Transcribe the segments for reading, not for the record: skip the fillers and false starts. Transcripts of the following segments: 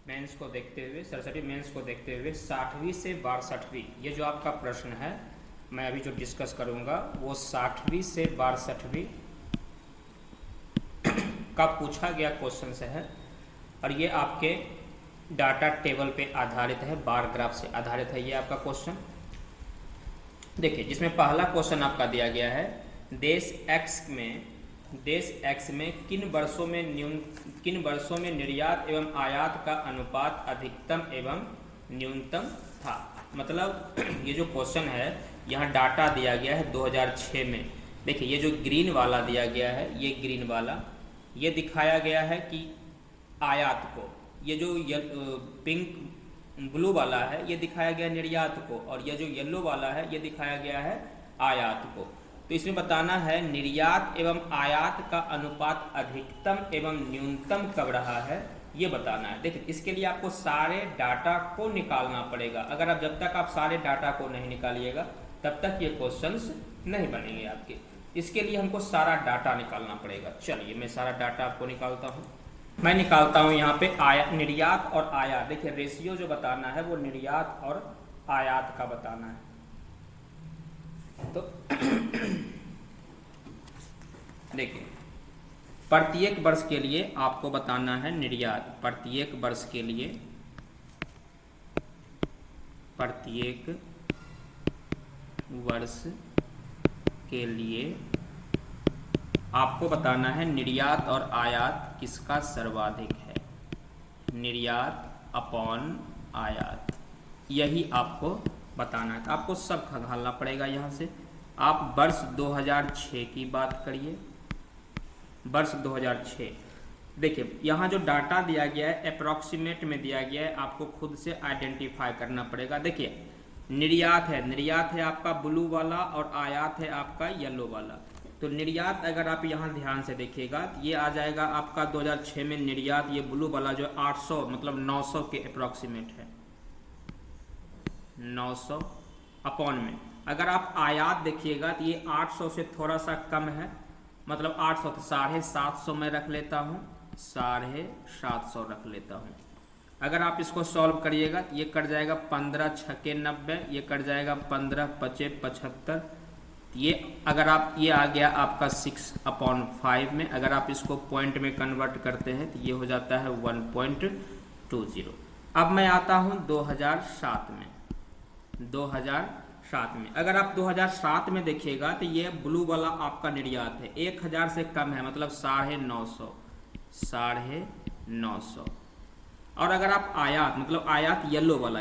Mains को देखते हुए, सरस्वती मेंस को देखते हुए 60वीं से 62वीं, ये जो आपका प्रश्न है मैं अभी जो डिस्कस करूँगा वो 60वीं से 62वीं का पूछा गया क्वेश्चन से है और ये आपके डाटा टेबल पे आधारित है, बार ग्राफ से आधारित है ये आपका क्वेश्चन। देखिए जिसमें पहला क्वेश्चन आपका दिया गया है, देश एक्स में किन वर्षों में निर्यात एवं आयात का अनुपात अधिकतम एवं न्यूनतम था। मतलब ये जो क्वेश्चन है यहाँ डाटा दिया गया है 2006 में। देखिए ये जो ग्रीन वाला दिया गया है, ये ग्रीन वाला ये दिखाया गया है कि आयात को, ये जो पिंक ब्लू वाला है ये दिखाया गया निर्यात को, और ये जो येलो वाला है ये दिखाया गया है आयात को। तो इसमें बताना है निर्यात एवं आयात का अनुपात अधिकतम एवं न्यूनतम कब रहा है, ये बताना है। देखिए इसके लिए आपको सारे डाटा को निकालना पड़ेगा। अगर आप जब तक आप सारे डाटा को नहीं निकालिएगा तब तक ये क्वेश्चंस नहीं बनेंगे आपके। इसके लिए हमको सारा डाटा निकालना पड़ेगा। चलिए मैं सारा डाटा आपको निकालता हूँ। मैं निकालता हूँ यहाँ पे निर्यात और आयात। देखिए रेशियो जो बताना है वो निर्यात और आयात का बताना है। तो देखिए प्रत्येक वर्ष के लिए आपको बताना है निर्यात, प्रत्येक वर्ष के लिए आपको बताना है निर्यात और आयात किसका सर्वाधिक है, निर्यात अपॉन आयात, यही आपको बताना है। तो आपको सब खंगालना पड़ेगा यहाँ से। आप वर्ष 2006 की बात करिए, वर्ष 2006। देखिए यहाँ जो डाटा दिया गया है अप्रॉक्सीमेट में दिया गया है, आपको खुद से आइडेंटिफाई करना पड़ेगा। देखिए निर्यात है आपका ब्लू वाला और आयात है आपका येलो वाला। तो निर्यात अगर आप यहाँ ध्यान से देखिएगा तो ये आ जाएगा आपका 2006 में निर्यात, ये ब्लू वाला जो 800 मतलब 900 के अप्रॉक्सीमेट है, 900 अपॉन में। अगर आप आयात देखिएगा तो ये 800 से थोड़ा सा कम है, मतलब 800 तो 750 में रख लेता हूँ, 750 रख लेता हूँ। अगर आप इसको सॉल्व करिएगा ये कट जाएगा 15 छक्के 90, ये कट जाएगा 15 पचे 75। ये अगर आप ये आ गया आपका 6/5 में। अगर आप इसको पॉइंट में कन्वर्ट करते हैं तो ये हो जाता है 1.20। अब मैं आता हूँ 2007 में। 2007 में अगर आप 2007 में देखिएगा तो ये ब्लू वाला आपका निर्यात है, 1000 से कम है, मतलब 950। और अगर आप आयात मतलब आयात येलो वाला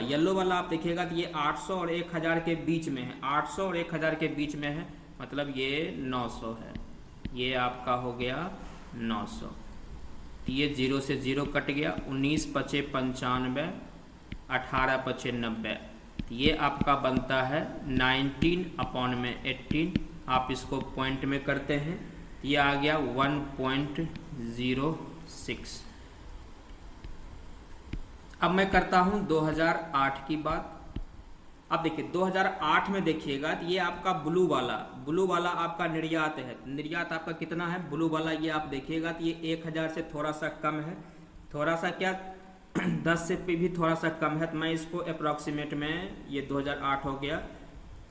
आप देखिएगा तो ये 800 और 1000 के बीच में है, 800 और 1000 के बीच में है, मतलब ये 900 है। ये आपका हो गया 900। तो ये 0 से 0 कट गया, 19 पचे 95, 18 पचे 90। ये आपका बनता है 19/18। आप इसको पॉइंट में करते हैं, ये आ गया 1.06। अब मैं करता हूं 2008 की बात। अब देखिए 2008 में देखिएगा तो ये आपका ब्लू वाला आपका निर्यात है। निर्यात आपका कितना है ब्लू वाला, ये आप देखिएगा तो ये 1000 से थोड़ा सा कम है, थोड़ा सा क्या 10 से भी थोड़ा सा कम है। तो मैं इसको अप्रॉक्सीमेट में ये 2008 हो गया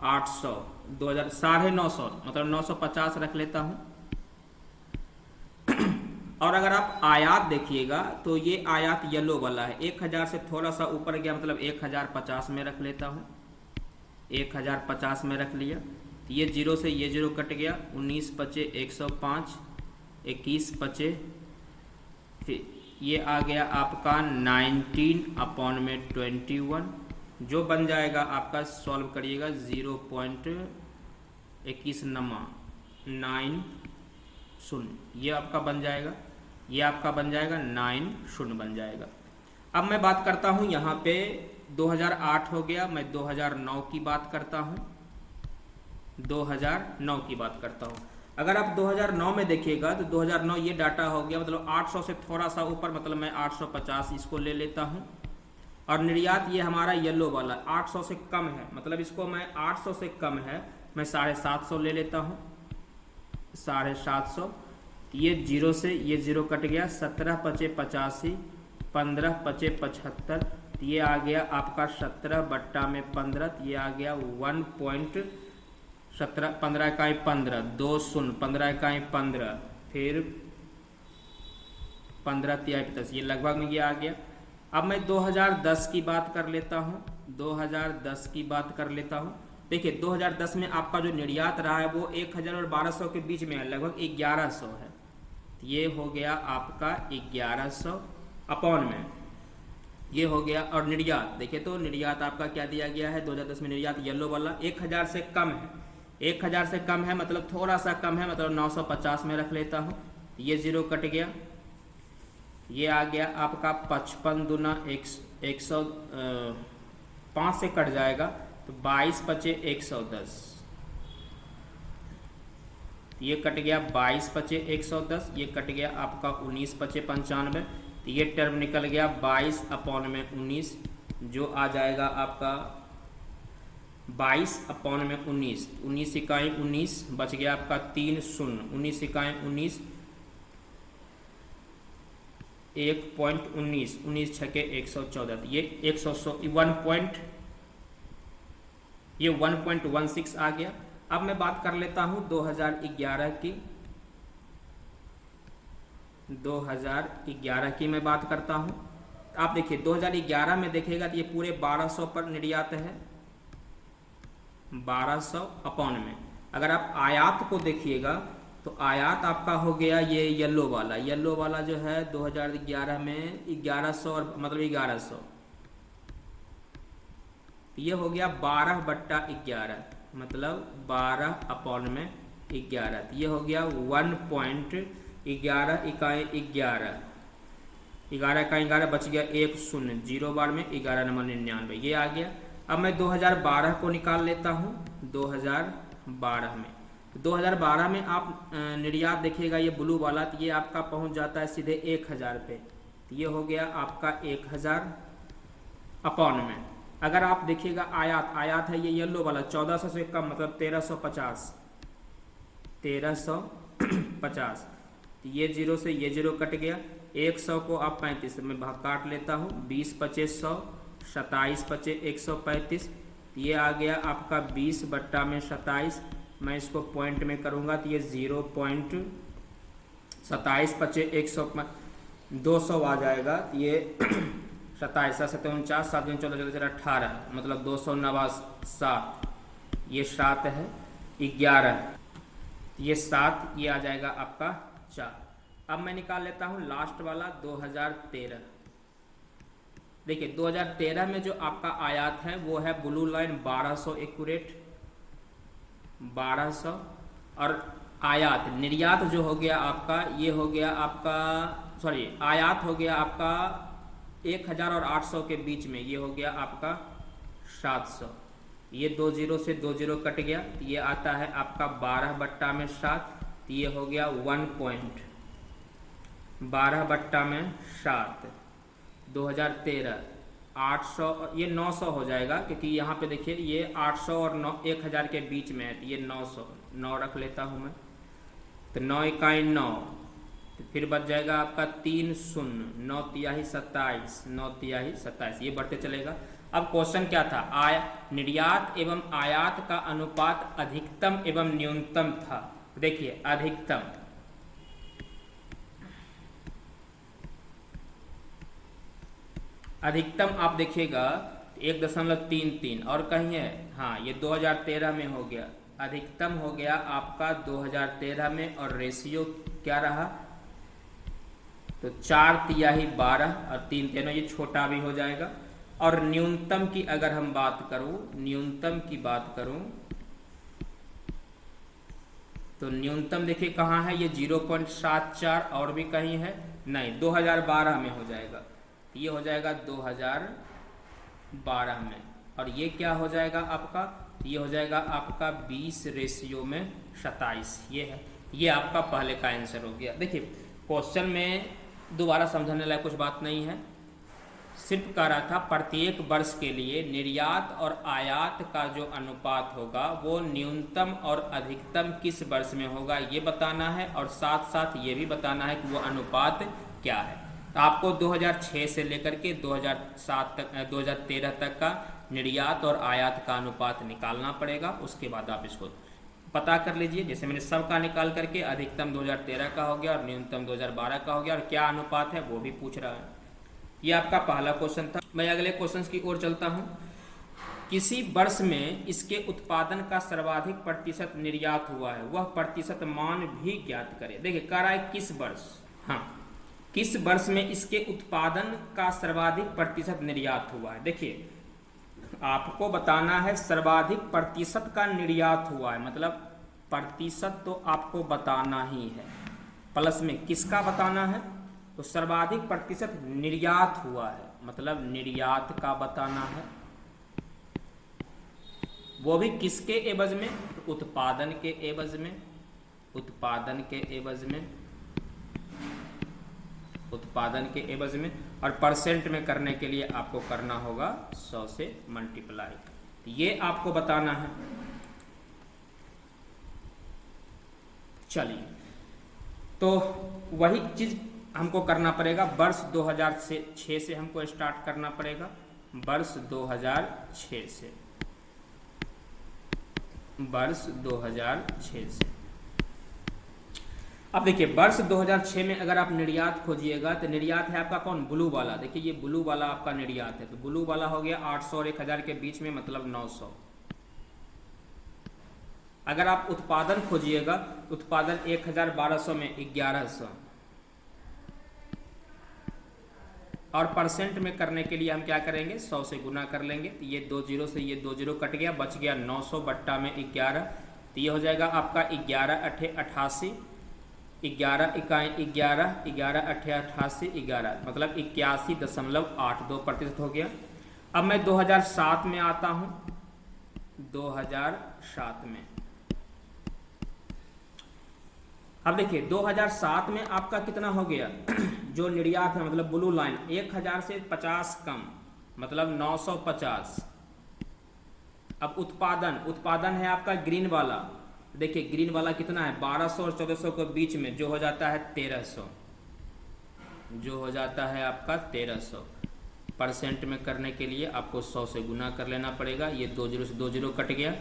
800, 2000 950 मतलब 950 रख लेता हूँ। और अगर आप आयात देखिएगा तो ये आयात येलो वाला है, 1000 से थोड़ा सा ऊपर गया, मतलब 1050 में रख लेता हूँ, 1050 में रख लिया। तो ये 0 से ये 0 कट गया, 19 पचे 105, 21 पचे, फिर ये आ गया आपका 19/21, जो बन जाएगा आपका, सॉल्व करिएगा 0.2190, ये आपका बन जाएगा, ये आपका बन जाएगा 90 बन जाएगा। अब मैं बात करता हूँ यहाँ पे 2008 हो गया, मैं 2009 की बात करता हूँ, 2009 की बात करता हूँ। अगर आप 2009 में देखिएगा तो 2009 ये डाटा हो गया, मतलब 800 से थोड़ा सा ऊपर, मतलब मैं 850 इसको ले लेता हूँ। और निर्यात ये हमारा येलो वाला 800 से कम है, मतलब इसको मैं 800 से कम है, मैं 750 ले लेता हूँ, 750। ये 0 से ये 0 कट गया, 17 पचे 85, 15 पचे 75, तो ये आ गया आपका 17 बट्टा में 15, तो ये आ गया 1.17, 15 इकाई 15, 2 शून्य, 15 इकाई 15, फिर 15 तिहाई 10, ये लगभग में ये आ गया। अब मैं 2010 की बात कर लेता हूँ, 2010 की बात कर लेता हूँ। देखिए 2010 में आपका जो निर्यात रहा है वो 1000 और 1200 के बीच में है, लगभग 1100 है। तो ये हो गया आपका 1100 अपॉन में, ये हो गया। और निर्यात देखिए तो निर्यात आपका क्या दिया गया है 2010 में, निर्यात येलो वाला 1000 से कम है, 1000 से कम है मतलब थोड़ा सा कम है, मतलब 950 में रख लेता हूँ। ये जीरो कट गया, ये आ गया आपका 55 दूना 100, 5 से कट जाएगा तो 22 पचे 110, ये कट गया 22 पचे 110, ये कट गया आपका 19 पचे 95, तो ये टर्म निकल गया 22 अपॉन में 19, जो आ जाएगा आपका 22 अपॉन में 19, 19 इकाई 19, बच गया आपका 3 शून्य, 19 इकाई 19, 1.19, 19 छके 114, ये 1.16 आ गया। अब मैं बात कर लेता हूँ 2011 की, 2011 की मैं बात करता हूँ। आप देखिए 2011 में देखिएगा तो ये पूरे 1200 पर निर्यात है, 1200 अपॉन में। अगर आप आयात को देखिएगा तो आयात आपका हो गया ये येलो वाला जो है 2011 में 1100 और मतलब 1100, ये हो गया 12 बट्टा 11 मतलब 12 अपॉन में 11, ये हो गया 1.11 इकाई 11, 11 इकाई 11, बच गया 1 शून्य, 0 बार में 11 नंबर 99, ये आ गया। अब मैं 2012 को निकाल लेता हूँ, 2012 में, 2012 में आप निर्यात देखिएगा ये ब्लू वाला, तो ये आपका पहुँच जाता है सीधे 1000 पे, तो ये हो गया आपका 1000 अपॉन में। अगर आप देखिएगा आयात है ये येलो वाला 1400 से कम मतलब 1350, 1350, तो ये जीरो से ये जीरो कट गया, 100 को आप 35 में भाग काट लेता हूँ, 20 पचे 100, 27 पचे 135, ये आ गया आपका 20 बट्टा में 27, मैं इसको पॉइंट में करूँगा तो ये 0.27 पचे 100, 200 आ जाएगा, ये 27 7 49 7 14 14 18 मतलब 297, ये 7 है 11, ये 7, ये आ जाएगा आपका 4। अब मैं निकाल लेता हूँ लास्ट वाला 2013। देखिए 2013 में जो आपका आयात है वो है ब्लू लाइन 1200 एक्यूरेट, 1200, और आयात निर्यात जो हो गया आपका ये हो गया आपका सॉरी आयात हो गया आपका 1000 और 800 के बीच में, ये हो गया आपका 700, ये 2 जीरो से 2 जीरो कट गया, ये आता है आपका 12 बट्टा में 7, ये हो गया 1.12 बट्टा में 7, 2013 800, ये 900 हो जाएगा क्योंकि यहाँ पे देखिए ये 800 और 1000 के बीच में है, तो ये 900 रख लेता हूँ मैं, तो 9 इकाई 9, तो फिर बच जाएगा आपका 3 शून्य, 9 तिहाई 27, 9 तिहाई 27, ये बढ़ते चलेगा। अब क्वेश्चन क्या था, निर्यात एवं आयात का अनुपात अधिकतम एवं न्यूनतम था। देखिए अधिकतम आप देखिएगा 1.33 और कहीं है, हाँ ये 2013 में हो गया, अधिकतम हो गया आपका 2013 में, और रेशियो क्या रहा तो 4 तिहाई 12 और 3 3, ये छोटा भी हो जाएगा। और न्यूनतम की अगर हम बात करूं, न्यूनतम की बात करूं तो न्यूनतम देखिए कहाँ है, ये 0.74 और भी कहीं है नहीं, 2012 में हो जाएगा, ये हो जाएगा 2012 में, और ये क्या हो जाएगा आपका, ये हो जाएगा आपका 20:27, ये है, ये आपका पहले का आंसर हो गया। देखिए क्वेश्चन में दोबारा समझाने लायक कुछ बात नहीं है, सिर्फ कह रहा था प्रत्येक वर्ष के लिए निर्यात और आयात का जो अनुपात होगा वो न्यूनतम और अधिकतम किस वर्ष में होगा ये बताना है, और साथ साथ ये भी बताना है कि वो अनुपात क्या है। तो आपको 2006 से लेकर के 2007 तक 2013 तक का निर्यात और आयात का अनुपात निकालना पड़ेगा। उसके बाद आप इसको पता कर लीजिए। जैसे मैंने सब का निकाल करके अधिकतम 2013 का हो गया और न्यूनतम 2012 का हो गया, और क्या अनुपात है वो भी पूछ रहा है। ये आपका पहला क्वेश्चन था। मैं अगले क्वेश्चन की ओर चलता हूँ। किसी वर्ष में इसके उत्पादन का सर्वाधिक प्रतिशत निर्यात हुआ है, वह प्रतिशत मान भी ज्ञात करें। देखिए कह रहा है किस वर्ष, हाँ किस वर्ष में इसके उत्पादन का सर्वाधिक प्रतिशत निर्यात हुआ है। देखिए आपको बताना है सर्वाधिक प्रतिशत का निर्यात हुआ है, मतलब प्रतिशत तो आपको बताना ही है, प्लस में किसका बताना है, तो सर्वाधिक प्रतिशत निर्यात हुआ है मतलब निर्यात का बताना है, वो भी किसके एवज में, उत्पादन के एवज में, उत्पादन के एवज में, उत्पादन के एवज में। और परसेंट में करने के लिए आपको करना होगा 100 से मल्टीप्लाई। ये आपको बताना है। चलिए तो वही चीज हमको करना पड़ेगा। वर्ष 2006 से हमको स्टार्ट करना पड़ेगा, वर्ष 2006 से, वर्ष 2006 से। अब देखिए वर्ष 2006 में अगर आप निर्यात खोजिएगा तो निर्यात है आपका कौन, ब्लू वाला। देखिए ये ब्लू वाला आपका निर्यात है, तो ब्लू वाला हो गया 800 और 1000 के बीच में, मतलब 900। अगर आप उत्पादन खोजिएगा, उत्पादन 1000-1200 में 1100, और परसेंट में करने के लिए हम क्या करेंगे, 100 से गुना कर लेंगे। तो ये 2 जीरो से ये 2 जीरो कट गया, बच गया 900 बट्टा में 11। तो ये हो जाएगा आपका 11 8 88, 11 इकाई 11, 11 8 88, 11 मतलब 81.82% हो गया। अब मैं 2007 में आता हूँ, 2007 में। अब देखिए 2007 में आपका कितना हो गया जो निर्यात है, मतलब ब्लू लाइन 1000 से 50 कम, मतलब 950। अब उत्पादन, उत्पादन है आपका ग्रीन वाला। देखिए ग्रीन वाला कितना है, 1200 और 1400 के बीच में, जो हो जाता है 1300, जो हो जाता है आपका 1300। परसेंट में करने के लिए आपको 100 से गुना कर लेना पड़ेगा। ये 2 जीरो से 2 जीरो कट गया,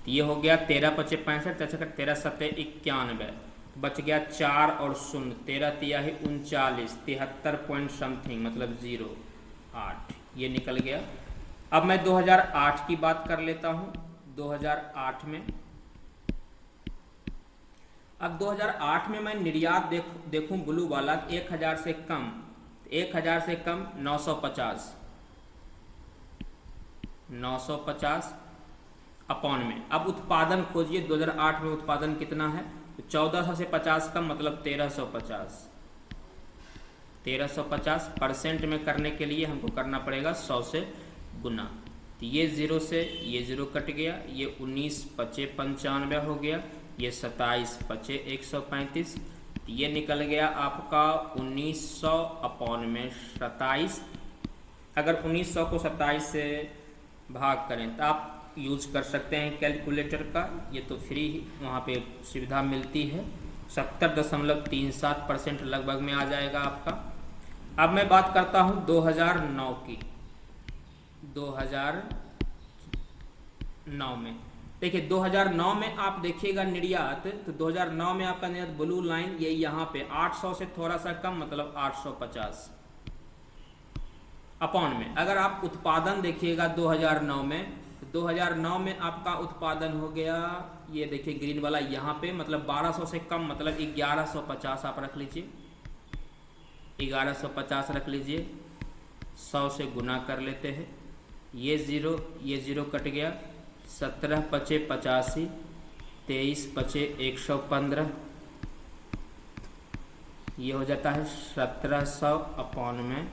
ये हो गया 13 5 65, 13 7 91, बच गया 4 और 0, 13 तिया है 39, 73 पॉइंट समथिंग, मतलब 08, ये निकल गया। अब मैं 2008 की बात कर लेता हूँ। 2008 में, अब 2008 में मैं निर्यात देखूं ब्लू वाला 1000 से कम, 1000 से कम 950, 950 अपॉन में। अब उत्पादन खोजिए 2008 में उत्पादन कितना है, तो 1400 से 50 कम, मतलब 1350, 1350। परसेंट में करने के लिए हमको करना पड़ेगा 100 से गुना। तो ये 0 से ये 0 कट गया, ये 19 5 95 हो गया, ये 27 5 135, ये निकल गया आपका 1900 अपॉन में 27। अगर 1900 को 27 से भाग करें तो आप यूज कर सकते हैं कैलकुलेटर का, ये तो फ्री वहाँ पे सुविधा मिलती है। 70.37% लगभग में आ जाएगा आपका। अब मैं बात करता हूँ 2009 की। 2009 में देखिए 2009 में आप देखिएगा निर्यात, तो 2009 में आपका निर्यात ब्लू लाइन ये यहाँ पे 800 से थोड़ा सा कम, मतलब 850 अपॉन में। अगर आप उत्पादन देखिएगा 2009 में, 2009 में आपका उत्पादन हो गया, ये देखिए ग्रीन वाला यहाँ पे, मतलब 1200 से कम, मतलब 1150 आप रख लीजिए, 1150 रख लीजिए। 100 से गुना कर लेते हैं, ये 0 कट गया, 17 5 85, 23 5 115, ये हो जाता है 1700 अपॉन में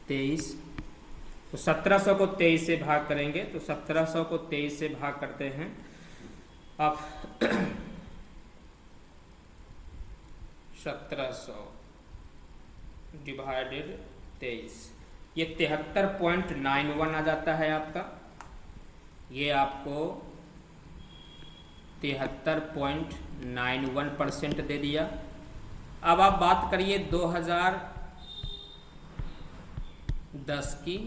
23। तो 1700 को 23 से भाग करेंगे, तो 1700 को 23 से भाग करते हैं अब 1700 डिवाइडेड 23, ये 73.91 आ जाता है आपका। ये आपको 73.91% दे दिया। अब आप बात करिए 2010 10 की,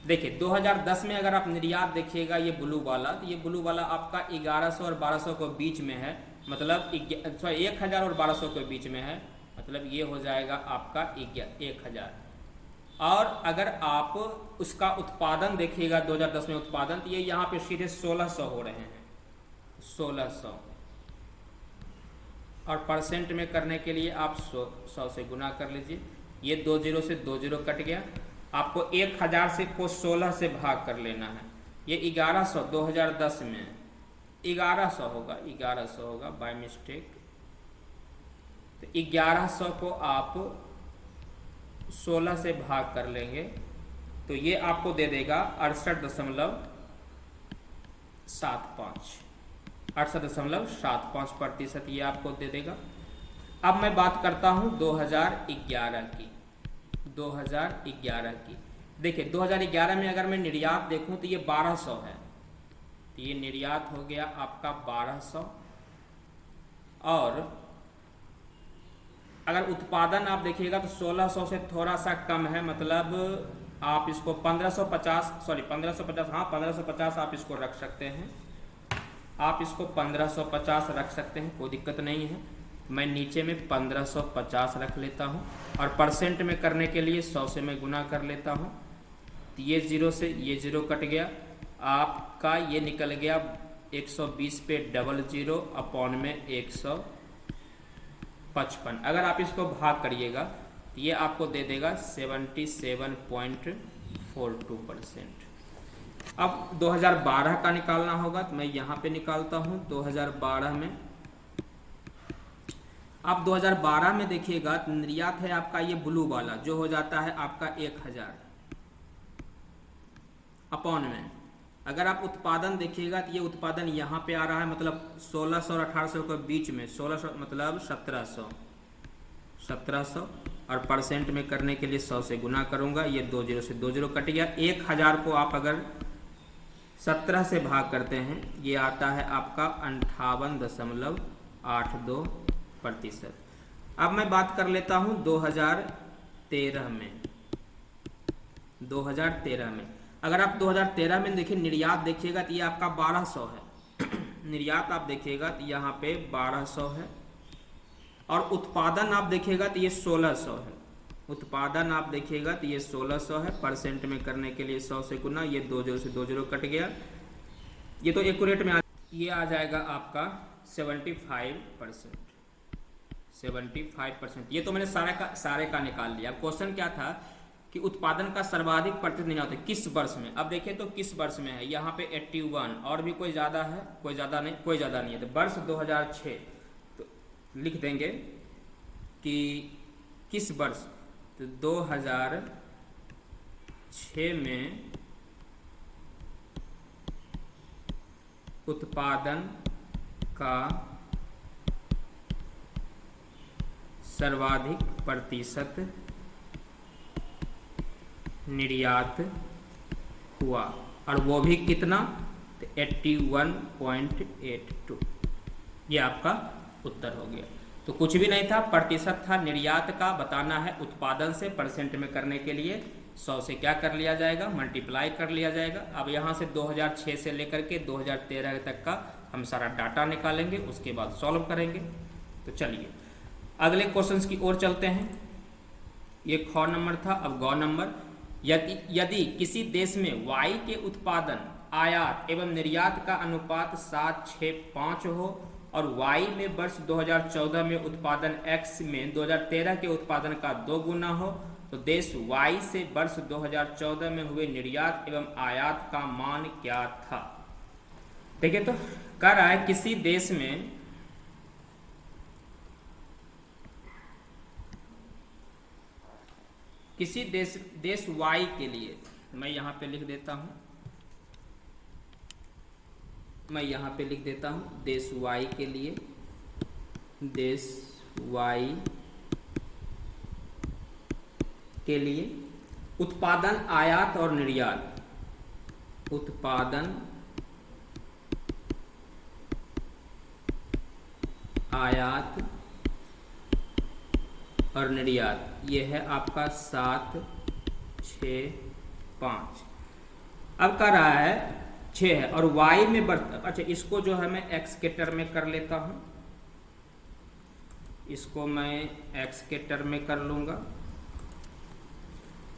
देखिए 2010 में अगर आप निर्यात देखिएगा ये ब्लू वाला, तो ये ब्लू वाला आपका 1100 और 1200 के बीच में है, मतलब 1000 और 1200 के बीच में है, मतलब ये हो जाएगा आपका 1000। और अगर आप उसका उत्पादन देखिएगा 2010 में उत्पादन, तो ये यहाँ पे सीधे 1600 हो रहे हैं, 1600। और परसेंट में करने के लिए आप 100 से गुना कर लीजिए, ये 2 जीरो से 2 जीरो कट गया। आपको 1000 से को 16 से भाग कर लेना है, ये 1100 2010 में 1100 होगा, 1100 होगा बाय मिस्टेक। तो 1100 को आप 16 से भाग कर लेंगे तो ये आपको दे देगा 68.75%, ये आपको दे देगा। अब मैं बात करता हूँ 2011 की, 2011 की। देखिए 2011 में अगर मैं निर्यात देखूं तो ये 1200 है, तो ये निर्यात हो गया आपका 1200। और अगर उत्पादन आप देखिएगा तो 1600 से थोड़ा सा कम है, मतलब आप इसको 1550 आप इसको रख सकते हैं, आप इसको 1550 रख सकते हैं, कोई दिक्कत नहीं है। मैं नीचे में 1550 रख लेता हूँ और परसेंट में करने के लिए 100 से मैं गुना कर लेता हूँ, तो ये जीरो से ये जीरो कट गया, आपका ये निकल गया 120 पे डबल जीरो अपॉन में 155। अगर आप इसको भाग करिएगा तो ये आपको दे देगा 77.42%। अब 2012 का निकालना होगा, तो मैं यहाँ पे निकालता हूँ 2012 में। अब 2012 में देखिएगा निर्यात है आपका ये ब्लू वाला, जो हो जाता है आपका 1000 अपॉन में। अगर आप उत्पादन देखिएगा तो ये उत्पादन यहाँ पे आ रहा है, मतलब 1600 और 1800 के बीच में, 1600 मतलब 1700 और परसेंट में करने के लिए 100 से गुना करूँगा, ये 2 जीरो से 2 जीरो कट गया। 1000 को आप अगर 17 से भाग करते हैं, ये आता है आपका 58.82%। अब मैं बात कर लेता हूँ 2013 में। 2013 में अगर आप 2013 में देखिए निर्यात देखिएगा तो ये आपका 1200 है, निर्यात आप देखिएगा तो यहाँ पे 1200 है। और उत्पादन आप देखिएगा तो ये 1600 है, उत्पादन आप देखिएगा तो ये 1600 है। परसेंट में करने के लिए 100 से गुना, ये 2 जीरो से 2 जीरो कट गया, ये तो एक्यूरेट में ये आ जाएगा आपका 75%। 75%, ये तो मैंने सारे का निकाल लिया। क्वेश्चन क्या था कि उत्पादन का सर्वाधिक प्रतिशत निर्यात है किस वर्ष में। अब देखिए तो किस वर्ष में है, यहाँ पे 81, और भी कोई ज़्यादा है, कोई ज़्यादा नहीं है, तो वर्ष 2006 तो लिख देंगे कि किस वर्ष, तो 2006 में उत्पादन का सर्वाधिक प्रतिशत निर्यात हुआ, और वो भी कितना, तो 81.82। ये आपका उत्तर हो गया। तो कुछ भी नहीं था, प्रतिशत था, निर्यात का बताना है। उत्पादन से परसेंट में करने के लिए 100 से क्या कर लिया जाएगा, मल्टीप्लाई कर लिया जाएगा। अब यहाँ से 2006 से लेकर के 2013 तक का हम सारा डाटा निकालेंगे, उसके बाद सॉल्व करेंगे। तो चलिए अगले क्वेश्चंस की ओर चलते हैं। ये ख नंबर था, अब ग नंबर। यदि किसी देश में वाई के उत्पादन, आयात एवं निर्यात का अनुपात 7:6:5 हो और वाई में वर्ष 2014 में उत्पादन एक्स में 2013 के उत्पादन का 2 गुना हो, तो देश वाई से वर्ष 2014 में हुए निर्यात एवं आयात का मान क्या था। देखिए तो कह रहा है किसी देश में देश वाई के लिए, मैं यहाँ पे लिख देता हूँ, देश वाई के लिए, देश वाई के लिए उत्पादन, आयात और निर्यात, उत्पादन, आयात और निर्यात, ये है आपका 7, 6.5। अब कर रहा है 6 है और y में बढ़, अच्छा इसको जो है मैं x के टर्म में कर लेता हूँ, इसको मैं x के टर्म में कर लूँगा,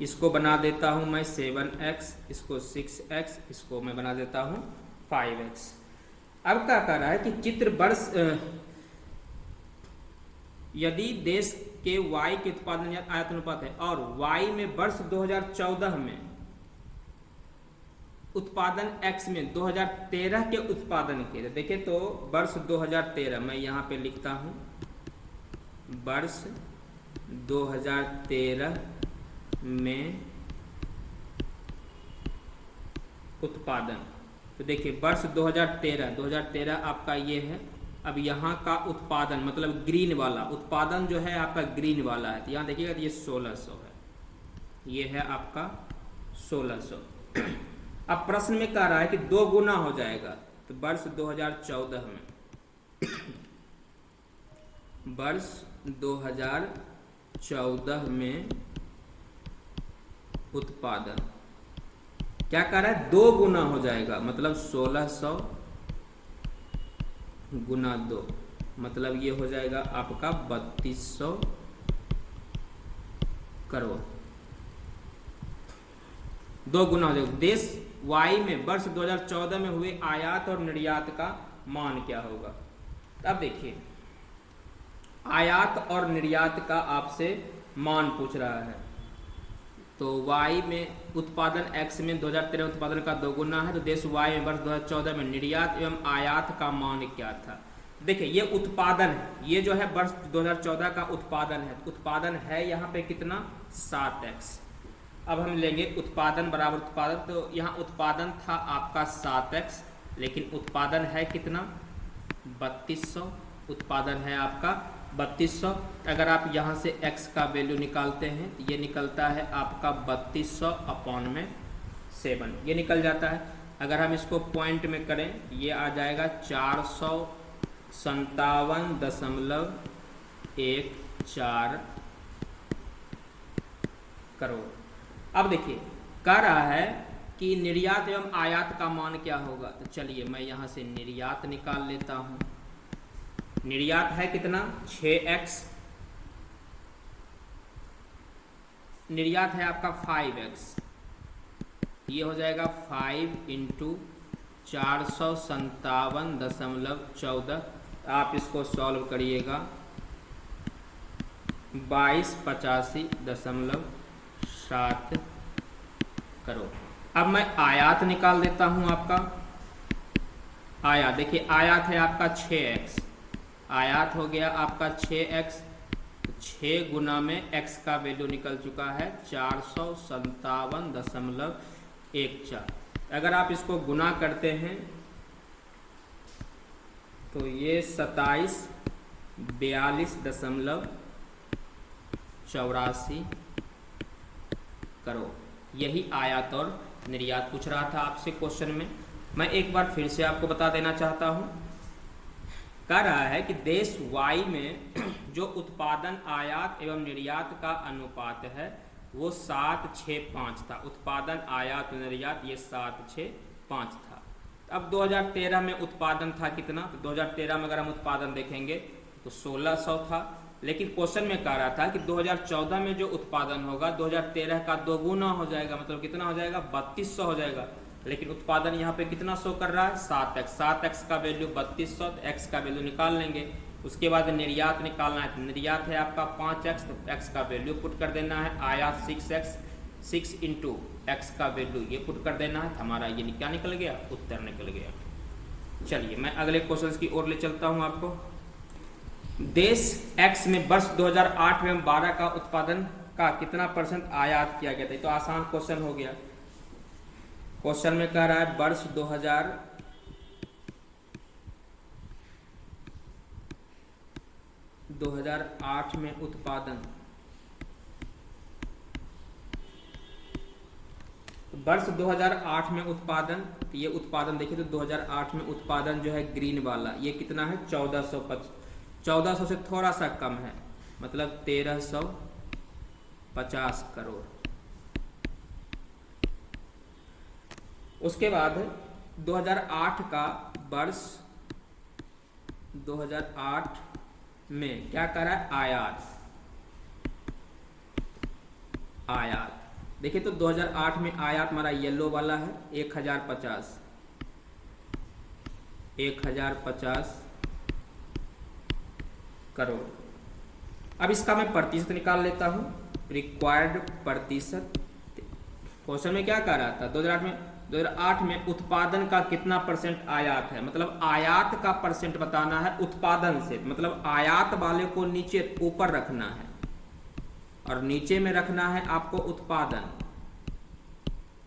इसको बना देता हूँ मैं 7x, इसको 6x, इसको मैं बना देता हूँ 5x। अब क्या कर रहा है कि चित्र वर्ष यदि देश के y के उत्पादन आयत अनुपात है और y में वर्ष 2014 में उत्पादन x में 2013 के उत्पादन के, देखिए तो वर्ष 2013 मैं यहाँ पे लिखता हूँ, वर्ष 2013 में उत्पादन, तो देखिए वर्ष 2013 आपका ये है। अब यहाँ का उत्पादन मतलब ग्रीन वाला उत्पादन जो है आपका ग्रीन वाला है, तो यहाँ देखिएगा तो ये 1600 है, ये है आपका 1600। अब प्रश्न में कह रहा है कि 2 गुना हो जाएगा, तो वर्ष 2014 में वर्ष 2014 में उत्पादन क्या कर रहा है, 2 गुना हो जाएगा, मतलब 1600 गुना 2, मतलब ये हो जाएगा आपका 3200 करोड़। 2 गुना हो जाएगा। देश वाई में वर्ष 2014 में हुए आयात और निर्यात का मान क्या होगा। अब देखिए आयात और निर्यात का आपसे मान पूछ रहा है, तो y में उत्पादन x में 2013 उत्पादन का 2 गुना है, तो देश y में वर्ष 2014 में निर्यात एवं आयात का मान क्या था। देखिए ये उत्पादन है, ये जो है वर्ष 2014 का उत्पादन है, उत्पादन है यहाँ पे कितना 7x। अब हम लेंगे उत्पादन बराबर उत्पादन, तो यहाँ उत्पादन था आपका 7x, लेकिन उत्पादन है कितना 3200, उत्पादन है आपका 3200। अगर आप यहाँ से x का वैल्यू निकालते हैं तो ये निकलता है आपका 3200 अपॉन में 7, ये निकल जाता है। अगर हम इसको पॉइंट में करें ये आ जाएगा 457.14 करोड़। अब देखिए कह रहा है कि निर्यात एवं आयात का मान क्या होगा, तो चलिए मैं यहाँ से निर्यात निकाल लेता हूँ। निर्यात है कितना 6x, निर्यात है आपका 5x, ये हो जाएगा 5 × 457.14। आप इसको सॉल्व करिएगा 2285.7 करोड़। अब मैं आयात निकाल देता हूँ आपका। आयात देखिए आयात है आपका 6x, आयात हो गया आपका 6x, 6 गुना में x का वैल्यू निकल चुका है 457.14। अगर आप इसको गुना करते हैं तो ये 2742.84 करोड़। यही आयात और निर्यात पूछ रहा था आपसे क्वेश्चन में। मैं एक बार फिर से आपको बता देना चाहता हूँ, कह रहा है कि देश Y में जो उत्पादन आयात एवं निर्यात का अनुपात है वो 7:6:5 था। उत्पादन आयात निर्यात ये 7:6:5 था। अब 2013 में उत्पादन था कितना, तो 2013 में अगर हम उत्पादन देखेंगे तो 1600 था, लेकिन क्वेश्चन में कह रहा था कि 2014 में जो उत्पादन होगा 2013 का 2 गुना हो जाएगा, मतलब कितना हो जाएगा 3200 हो जाएगा, लेकिन उत्पादन यहाँ पे कितना शो कर रहा है 7x। 7x का वैल्यू 3200, तो x का वैल्यू निकाल लेंगे। उसके बाद निर्यात निकालना है, तो निर्यात है आपका 5x, तो x का वैल्यू पुट कर देना है। आयात 6x, 6 × x का वैल्यू ये पुट कर देना है, हमारा ये क्या निकल गया, उत्तर निकल गया। चलिए मैं अगले क्वेश्चन की ओर ले चलता हूँ आपको। देश x में वर्ष 2008 में 12 का उत्पादन का कितना % आयात किया गया था। तो आसान क्वेश्चन हो गया। क्वेश्चन में कह रहा है वर्ष 2008 में उत्पादन, वर्ष 2008 में उत्पादन, तो ये उत्पादन देखिए तो 2008 में उत्पादन जो है ग्रीन वाला ये कितना है 1400 से थोड़ा सा कम है, मतलब 1350 करोड़। उसके बाद 2008 का वर्ष 2008 में क्या कर रहा है, आयात। देखिए तो 2008 में आयात हमारा येलो वाला है 1050 करोड़। अब इसका मैं प्रतिशत निकाल लेता हूँ, रिक्वायर्ड प्रतिशत। क्वेश्चन में क्या कह रहा था, 2008 में उत्पादन का कितना परसेंट आयात है, मतलब आयात का परसेंट बताना है उत्पादन से, मतलब आयात वाले को नीचे ऊपर रखना है और नीचे में रखना है आपको उत्पादन,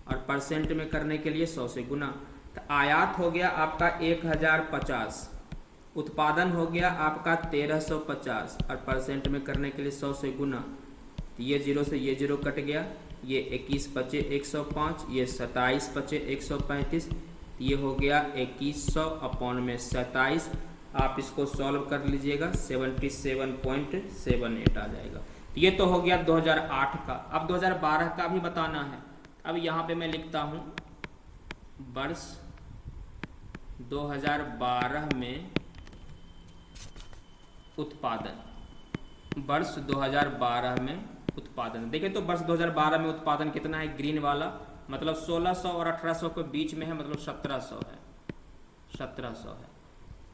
और परसेंट में करने के लिए 100 से गुना। तो आयात हो गया आपका 1050, उत्पादन हो गया आपका 1350, और परसेंट में करने के लिए 100 से गुना। तो ये जीरो से ये जीरो कट गया, ये 21 बचे 105, ये 27 बचे 135, ये हो गया 2100 अपॉन में 27। आप इसको सॉल्व कर लीजिएगा 77.78 आ जाएगा। तो ये तो हो गया 2008 का। अब 2012 का भी बताना है। अब यहाँ पे मैं लिखता हूँ वर्ष 2012 में उत्पादन, वर्ष 2012 में उत्पादन। देखिए तो वर्ष 2012 में उत्पादन कितना है, ग्रीन वाला, मतलब 1600 और 1800 के बीच में है, मतलब 1700 है, 1700 है।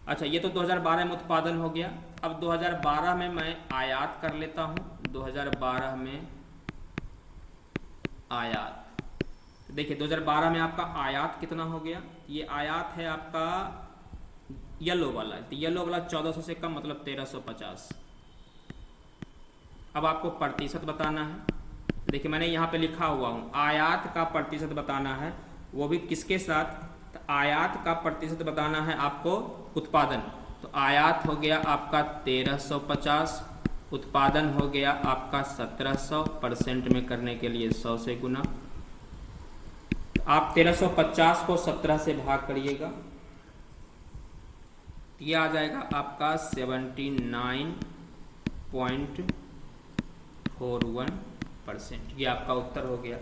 अच्छा ये तो 2012 में उत्पादन हो गया। अब 2012 में मैं आयात कर लेता हूँ, 2012 में आयात। देखिए 2012 में आपका आयात कितना हो गया, ये आयात है आपका येलो वाला, तो येलो वाला 1400 से कम, मतलब 1350। अब आपको प्रतिशत बताना है। देखिए मैंने यहाँ पे लिखा हुआ हूँ आयात का प्रतिशत बताना है, वो भी किसके साथ, तो आयात का प्रतिशत बताना है आपको उत्पादन। तो आयात हो गया आपका 1350, उत्पादन हो गया आपका 1700, परसेंट में करने के लिए 100 से गुना। तो आप 1350 को 17 से भाग करिएगा, ये आ जाएगा आपका 79.41%। ये आपका उत्तर हो गया।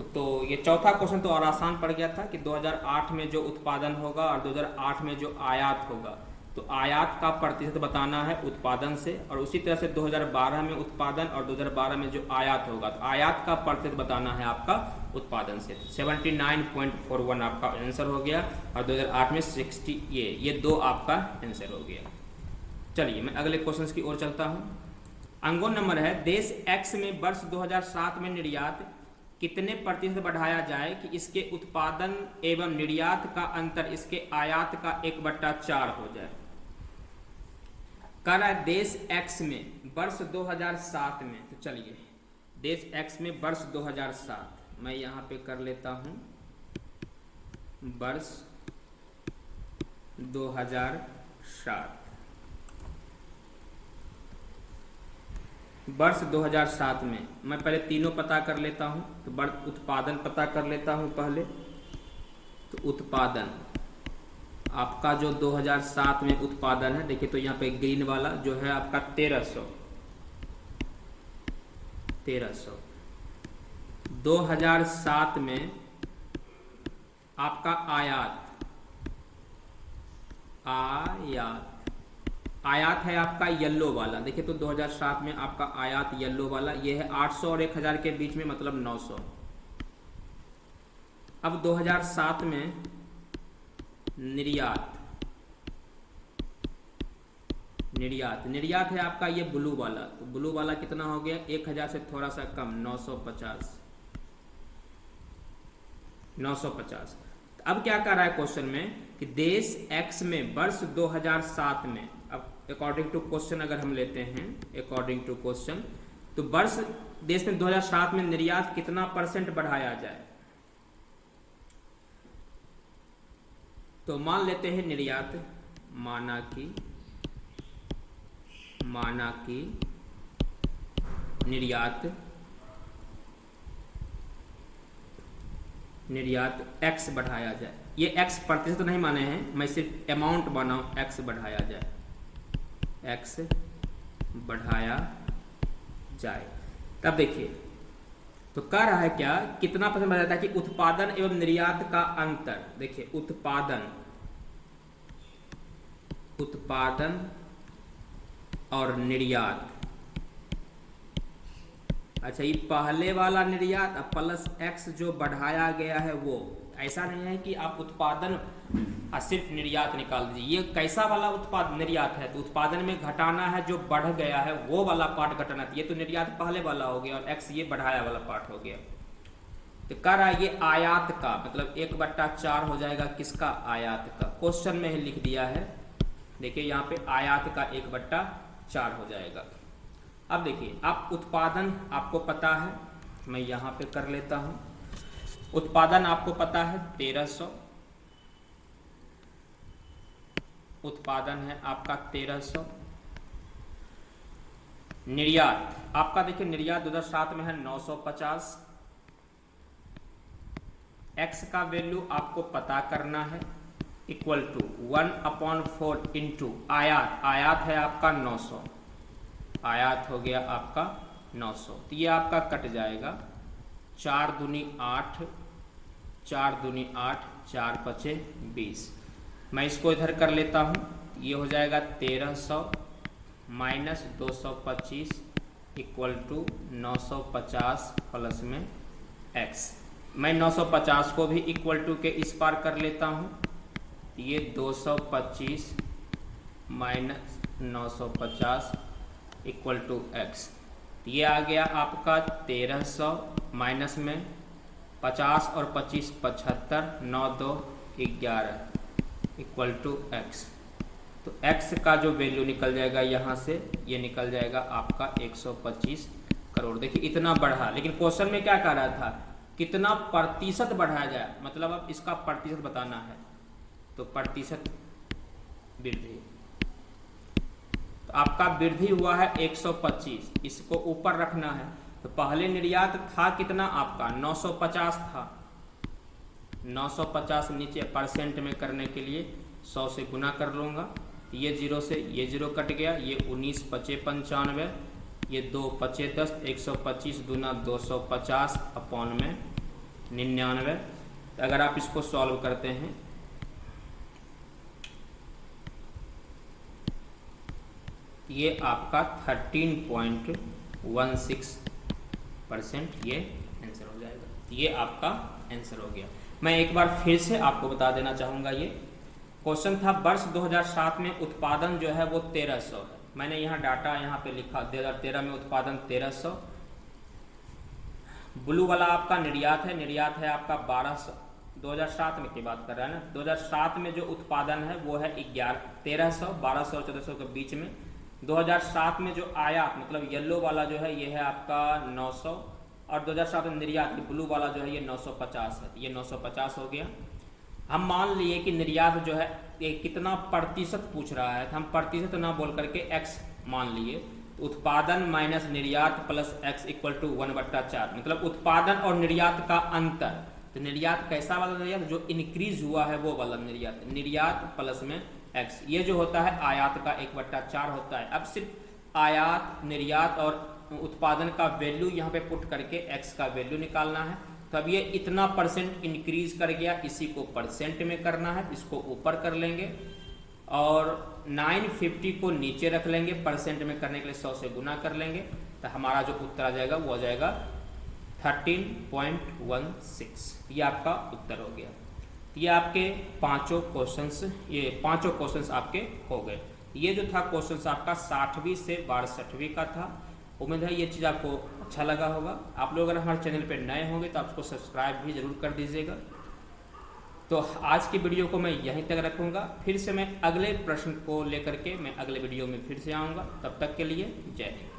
तो ये चौथा क्वेश्चन तो और आसान पड़ गया था कि 2008 में जो उत्पादन होगा और 2008 में जो आयात होगा, तो आयात का प्रतिशत बताना है उत्पादन से, और उसी तरह से 2012 में उत्पादन और 2012 में जो आयात होगा, तो आयात का प्रतिशत बताना है आपका उत्पादन से। 79.41 आपका आंसर हो गया, और 2008 में 60, ये दो आपका आंसर हो गया। चलिए मैं अगले क्वेश्चन की ओर चलता हूँ। अंगों नंबर है, देश एक्स में वर्ष 2007 में निर्यात कितने प्रतिशत बढ़ाया जाए कि इसके उत्पादन एवं निर्यात का अंतर इसके आयात का 1/4 हो जाए। कह रहा है देश एक्स में वर्ष 2007 में, तो चलिए देश एक्स में वर्ष 2007 मैं यहाँ पे कर लेता हूँ वर्ष 2007। वर्ष 2007 में मैं पहले तीनों पता कर लेता हूँ, तो उत्पादन पता कर लेता हूँ पहले। तो उत्पादन आपका जो 2007 में उत्पादन है, देखिए तो यहाँ पे ग्रीन वाला जो है आपका 1300। 2007 में आपका आयात है आपका येलो वाला। देखिए तो 2007 में आपका आयात येलो वाला ये है 800 और 1000 के बीच में, मतलब 900। अब 2007 में निर्यात है आपका ये ब्लू वाला, तो ब्लू वाला कितना हो गया 1000 से थोड़ा सा कम, 950। अब क्या कर रहा है क्वेश्चन में कि देश एक्स में वर्ष 2007 में, अब अकॉर्डिंग टू क्वेश्चन अगर हम लेते हैं अकॉर्डिंग टू क्वेश्चन, तो वर्ष देश में 2007 में निर्यात कितना परसेंट बढ़ाया जाए। तो मान लेते हैं निर्यात, माना कि निर्यात x बढ़ाया जाए। ये x प्रतिशत नहीं माने हैं, मैं सिर्फ अमाउंट बनाऊं, x बढ़ाया जाए। तब देखिए तो कह रहा है क्या, कितना परसेंट बताता है कि उत्पादन एवं निर्यात का अंतर। देखिए उत्पादन और निर्यात, अच्छा ये पहले वाला निर्यात अब प्लस एक्स जो बढ़ाया गया है वो, ऐसा नहीं है कि आप उत्पादन सिर्फ निर्यात निकाल दीजिए। ये कैसा वाला उत्पादन निर्यात है, तो उत्पादन में घटाना है, जो बढ़ गया है वो वाला पार्ट घटाना। ये तो निर्यात पहले वाला हो गया और एक्स ये बढ़ाया वाला पार्ट हो गया। तो कह रहा है ये आयात का, मतलब 1/4 हो जाएगा किसका, आयात का। क्वेश्चन में ही लिख दिया है, देखिए यहाँ पे आयात का 1/4 हो जाएगा। अब देखिए आप उत्पादन आपको पता है, मैं यहाँ पे कर लेता हूँ। उत्पादन आपको पता है 1300, उत्पादन है आपका 1300। निर्यात आपका देखिए, निर्यात 2007 में है 950। एक्स का वैल्यू आपको पता करना है, इक्वल टू 1/4 इंटू आयात, आयात है आपका 900, आयात हो गया आपका 900। तो ये आपका कट जाएगा, 4 दूनी 8, 4 दूनी 8, 4 पचे 20। मैं इसको इधर कर लेता हूँ, ये हो जाएगा 1300 माइनस 225 इक्वल टू 950 प्लस में एक्स। मैं 950 को भी इक्वल टू के इस पार कर लेता हूँ, ये 225 माइनस 950 इक्वल टू एक्स। ये आ गया आपका 1300 माइनस में 50 और 25 75, 9 2 11 इक्वल टू एक्स। तो एक्स का जो वैल्यू निकल जाएगा यहाँ से, ये निकल जाएगा आपका 125 करोड़। देखिए इतना बढ़ा, लेकिन क्वेश्चन में क्या कह रहा था, कितना प्रतिशत बढ़ाया जाए, मतलब अब इसका प्रतिशत बताना है। तो प्रतिशत वृद्धि, तो आपका वृद्धि हुआ है 125, इसको ऊपर रखना है। तो पहले निर्यात था कितना आपका 950 था, 950 नीचे परसेंट में करने के लिए 100 से गुना कर लूँगा, ये 0 से ये 0 कट गया, ये 19 पचे 95, ये 2 पचे 10, 125 दूना 250 अपॉन में 99। तो अगर आप इसको सॉल्व करते हैं ये आपका 13.16% ये आंसर हो जाएगा। ये आपका आंसर हो गया। मैं एक बार फिर से आपको बता देना चाहूँगा, ये क्वेश्चन था वर्ष 2007 में उत्पादन जो है वो 1300 है। मैंने यहाँ डाटा यहाँ पे लिखा 2013 में उत्पादन 1300। ब्लू वाला आपका निर्यात है, निर्यात है आपका 1200। 2007 में की बात कर रहा है ना, 2007 में जो उत्पादन है वो है 1300, 1200 और 1400 के बीच में। 2007 में जो आयात मतलब येलो वाला जो है ये है आपका 900, और 2007 में निर्यात ब्लू वाला जो है ये 950 है, ये 950 हो गया। हम मान लिए कि निर्यात जो है ये कितना प्रतिशत पूछ रहा है, तो हम प्रतिशत ना बोल करके एक्स मान लिए। तो उत्पादन माइनस निर्यात प्लस एक्स इक्वल टू 1/4, मतलब उत्पादन और निर्यात का अंतर। तो निर्यात कैसा वाला निर्यात, जो इंक्रीज हुआ है वो वाला निर्यात, निर्यात प्लस में एक्स। ये जो होता है आयात का 1/4 होता है। अब सिर्फ आयात, निर्यात और उत्पादन का वैल्यू यहाँ पे पुट करके एक्स का वैल्यू निकालना है। तो अब ये इतना परसेंट इंक्रीज कर गया, इसी को परसेंट में करना है, इसको ऊपर कर लेंगे और 950 को नीचे रख लेंगे, परसेंट में करने के लिए 100 से गुना कर लेंगे। तो हमारा जो उत्तर आ जाएगा वो आ जाएगा 13.16। ये आपका उत्तर हो गया। ये आपके पांचों क्वेश्चंस, ये पांचों क्वेश्चंस आपके हो गए। ये जो था क्वेश्चंस आपका 60वीं से 62वीं का था। उम्मीद है ये चीज़ आपको अच्छा लगा होगा। आप लोग अगर हमारे चैनल पर नए होंगे तो आप उसको सब्सक्राइब भी ज़रूर कर दीजिएगा। तो आज की वीडियो को मैं यहीं तक रखूँगा, फिर से मैं अगले प्रश्न को लेकर के मैं अगले वीडियो में फिर से आऊँगा। तब तक के लिए जय हिंद।